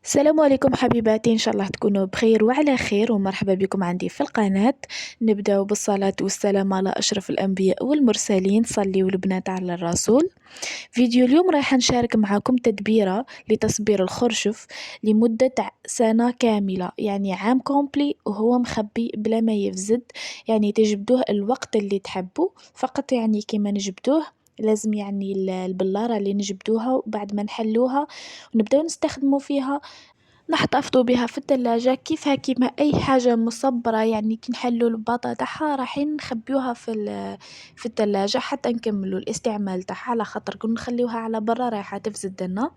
السلام عليكم حبيباتي، إن شاء الله تكونوا بخير وعلى خير، ومرحبا بكم عندي في القناة. نبدأ بالصلاة والسلام على أشرف الأنبياء والمرسلين، صلي والبنات على الرسول. فيديو اليوم راح نشارك معاكم تدبيرة لتصبير الخرشف لمدة سنة كاملة، يعني عام كومبلي وهو مخبي بلا ما يفزد. يعني تجبدوه الوقت اللي تحبوا، فقط يعني كيما نجبدوه لازم يعني البلارة اللي نجبدوها وبعد ما نحلوها ونبداو نستخدموا فيها نحتفظوا بها في الثلاجة كيفها كيما أي حاجة مصبرة، يعني كي نحلوا الباطا تاعها رايحين نخبيوها في الثلاجة حتى نكملوا الاستعمال تاعها، على خاطر كون نخليوها على برا رايحة تفسد لنا.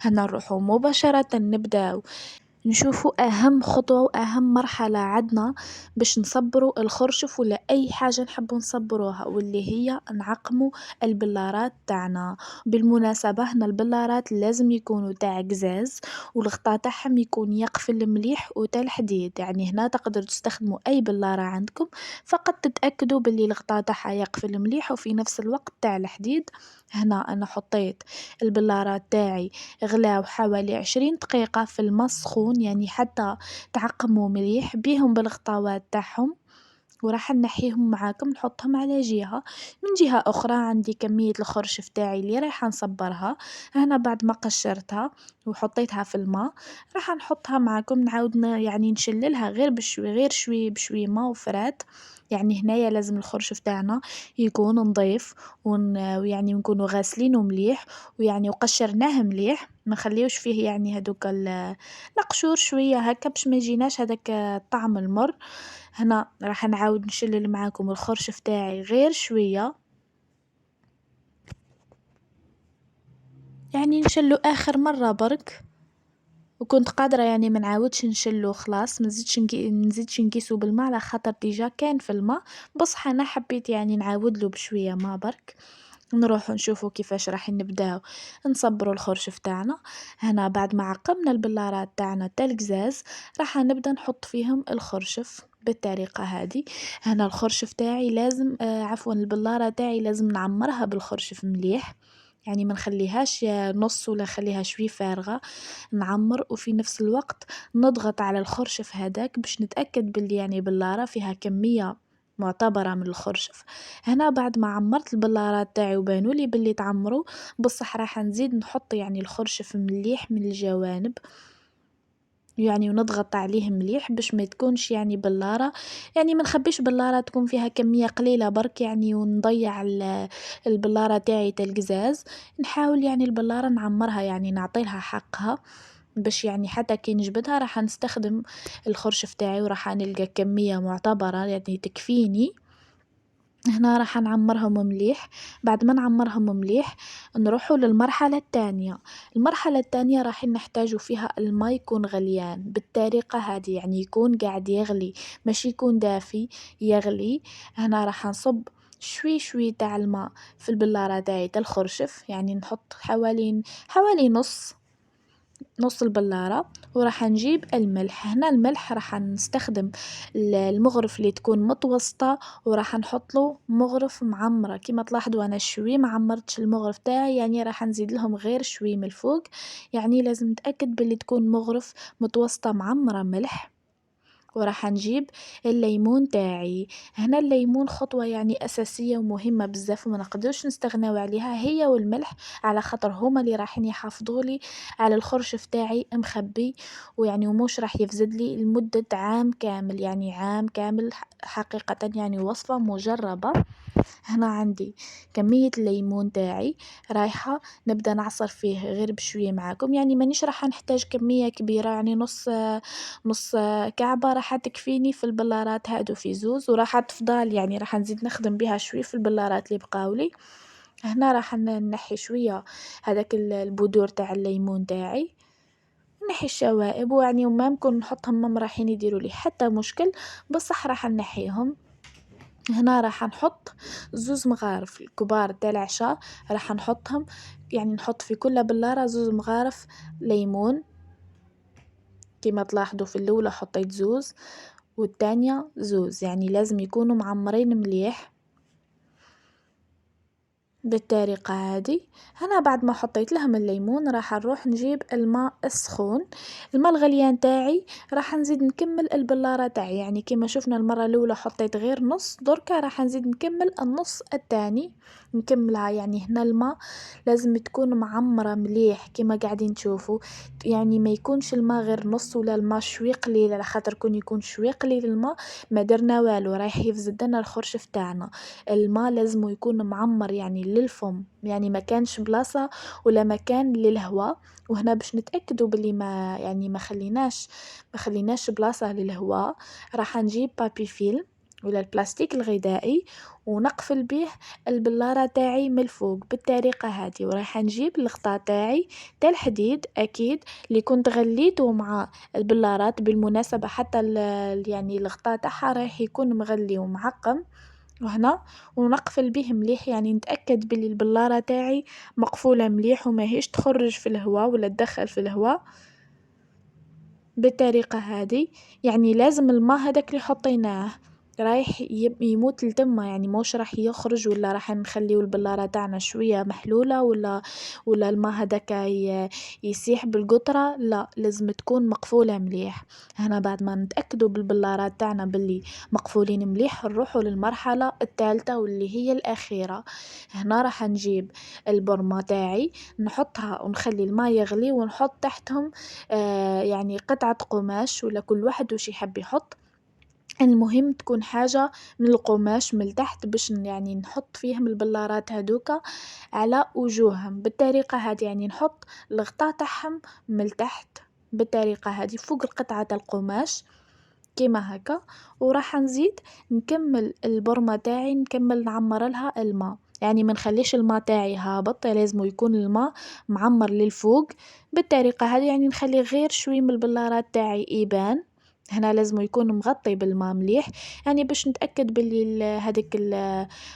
هنا نروحوا مباشرة نبداو نشوفوا أهم خطوة وأهم مرحلة عدنا باش نصبروا الخرشف ولا أي حاجة نحبوا نصبروها، واللي هي نعقموا البلارات تاعنا. بالمناسبة هنا البلارات لازم يكونوا تاع قزاز، والغطاء تاعهم يكون يقفل مليح وتاع الحديد. يعني هنا تقدروا تستخدموا أي بلارة عندكم، فقط تتأكدوا باللي الغطاء تاعها يقفل مليح وفي نفس الوقت تاع الحديد. هنا أنا حطيت البلارات تاعي غلاو حوالي 20 دقيقة في الما السخون، يعني حتى تعقموا مليح بيهم بالغطاوات تاعهم. وراح نحيهم معاكم نحطهم على جهة. من جهة أخرى عندي كمية الخرشف تاعي اللي رايحة نصبرها. هنا بعد ما قشرتها وحطيتها في الماء راح نحطها معاكم نعاود يعني نشللها غير بشوي غير شوي بشوي ما وفرات. يعني هنايا لازم الخرشف تاعنا يكون نظيف ويعني نكونوا غاسلينه مليح، ويعني وقشرناه مليح ما نخليوش فيه يعني هادوك القشور شوية هكا باش ما يجيناش هداك الطعم المر. هنا راح نعاود نشلل معاكم الخرشف تاعي غير شوية، يعني نشلو آخر مرة برك، وكنت قادرة يعني ما نعاودش نشلو خلاص ما نزيدش نقيسو بالماء على خاطر ديجا كان في الماء. بصح انا حبيت يعني نعاودلو بشوية ما برك. نروحو نشوفو كيفاش راح نبداو نصبرو الخرشف تاعنا. هنا بعد ما عقمنا البلارات تاعنا تاع القزاز راح نبدا نحط فيهم الخرشف بالطريقة هذه. هنا الخرشف تاعي لازم عفوا البلارة تاعي لازم نعمرها بالخرشف مليح، يعني ما نخليهاش نص ولا نخليها شوي فارغة. نعمر وفي نفس الوقت نضغط على الخرشف هذاك باش نتأكد باللي يعني بلارة فيها كمية معتبرة من الخرشف. هنا بعد ما عمرت البلارات تاعي وبانوا لي باللي تعمروا، بصح راح نزيد نحط يعني الخرشف مليح من الجوانب، يعني ونضغط عليه مليح باش ما تكونش يعني بلارة، يعني ما نخبيش بلارة تكون فيها كمية قليلة برك يعني ونضيع البلارة تاعي تاع القزاز. نحاول يعني البلارة نعمرها يعني نعطيلها حقها، باش يعني حتى كي نجبدها راح نستخدم الخرشف تاعي وراح نلقى كمية معتبرة يعني تكفيني. هنا راح نعمرهم مليح. بعد ما نعمرهم مليح نروحوا للمرحلة الثانية. المرحلة الثانية راح نحتاجوا فيها الماء يكون غليان بالطريقة هذه، يعني يكون قاعد يغلي ماشي يكون دافي، يغلي. هنا راح نصب شوي شوي تاع الماء في البلارة تاعي تاع الخرشف، يعني نحط حوالي نص البلارة. وراح نجيب الملح. هنا الملح راح نستخدم المغرف اللي تكون متوسطة، وراح نحط له مغرف معمرة. كما تلاحظوا انا شوي ما عمرتش المغرف تاعي، يعني راح نزيد لهم غير شوي من الفوق. يعني لازم نتأكد باللي تكون مغرف متوسطة معمرة ملح. وراح نجيب الليمون تاعي. هنا الليمون خطوة يعني أساسية ومهمة بزاف وما نقدرش نستغناو عليها، هي والملح، على خاطر هما اللي رايحين يحافظوا لي على الخرشف تاعي مخبي، ويعني ومش راح يفسد لي لمدة عام كامل، يعني عام كامل حقيقة، يعني وصفة مجربة. هنا عندي كمية الليمون تاعي رايحة نبدأ نعصر فيه غير بشوية معاكم، يعني مانيش راح نحتاج كمية كبيرة، يعني نص كعبة راح تكفيني في البلارات هادو في زوز، وراح تفضل يعني راح نزيد نخدم بها شوي في البلارات اللي بقاولي. هنا راح نحي شوية هذاك البذور تاع الليمون تاعي، نحي الشوائب، ويعني وما ممكن نحطهم ما رايحين يديروا لي حتى مشكل، بصح راح نحيهم. هنا راح نحط زوز مغارف الكبار تاع العشاء، راح نحطهم، يعني نحط في كل بلارة زوز مغارف ليمون. كما تلاحظوا في الأولى حطيت زوز والتانية زوز، يعني لازم يكونوا معمرين مليح. بالطريقة هادي. هنا بعد ما حطيت لهم الليمون راح نروح نجيب الماء السخون، الماء الغليان تاعي راح نزيد نكمل البلارة تاعي، يعني كيما شفنا المرة الأولى حطيت غير نص، دركا راح نزيد نكمل النص التاني نكملها. يعني هنا الماء لازم تكون معمرة مليح كيما قاعدين تشوفوا، يعني ما يكونش الماء غير نص ولا الماء شوي قليل، على خاطر كون يكون شوي قليل الماء ما درنا والو رايح يفسد لنا الخرشف تاعنا. الماء لازم يكون معمر يعني للفم، يعني ما كانش بلاصة ولا مكان للهواء. وهنا باش نتأكدوا باللي ما خليناش بلاصة للهواء، راح نجيب بابي فيلم ولا البلاستيك الغذائي ونقفل به البلارة تاعي من الفوق بالطريقة هذه. وراح نجيب الغطاء تاعي تاع الحديد اكيد اللي كنت غليته مع البلارات، بالمناسبة حتى يعني الغطاء تاعها راح يكون مغلي ومعقم. وهنا ونقفل به مليح، يعني نتأكد باللي البلارة تاعي مقفولة مليح وما هيش تخرج في الهواء ولا تدخل في الهواء بالطريقة هذه. يعني لازم الماء هذاك اللي حطيناه رايح يموت لتما، يعني موش راح يخرج ولا راح نخليو البلارة تاعنا شوية محلولة ولا الماء هذاك يسيح بالقطرة، لا لازم تكون مقفولة مليح. هنا بعد ما نتأكدوا بالبلارات تاعنا باللي مقفولين مليح نروحوا للمرحلة الثالثة واللي هي الأخيرة. هنا راح نجيب البرمة تاعي نحطها ونخلي الماء يغلي ونحط تحتهم يعني قطعة قماش ولا كل واحد وش يحب يحط. المهم تكون حاجة من القماش من تحت باش يعني نحط فيهم البلارات هادوكا على وجوههم بالطريقة هذه، يعني نحط الغطاء تاعهم من تحت بالطريقة هذه فوق القطعة القماش كيما هكا. وراح نزيد نكمل البرمة تاعي نكمل نعمر لها الماء، يعني ما نخليش الماء تاعي هابط، لازم يكون الماء معمر للفوق بالطريقة هذه. يعني نخلي غير شوي من البلارات تاعي يبان، هنا لازم يكون مغطي بالماء مليح، يعني باش نتأكد باللي هذيك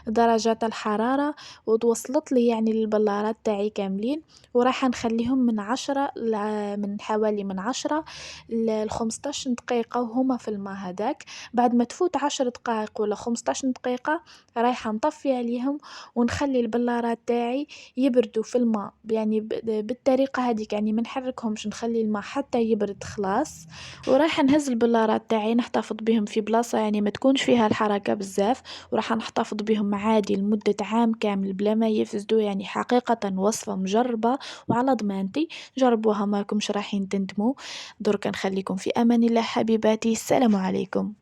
درجات الحرارة وتوصلت لي يعني البلارات تاعي كاملين. وراح نخليهم من حوالي من 10 ل15 دقيقة وهما في الماء هداك. بعد ما تفوت 10 دقائق ولا 15 دقيقة رايحة نطفي عليهم ونخلي البلارات تاعي يبردوا في الماء، يعني بالطريقة هذيك، يعني ما نحركهمش نخلي الماء حتى يبرد خلاص. ورايحة نهز البلارات تاعي نحتفظ بهم في بلاصة يعني ما تكونش فيها الحركة بزاف، وراح نحتفظ بهم عادي لمدة عام كامل بلا ما يفسدوا. يعني حقيقة وصفة مجربة وعلى ضمانتي، جربوها ماكمش رايحين تندموا. درك نخليكم في أمان الله حبيباتي، السلام عليكم.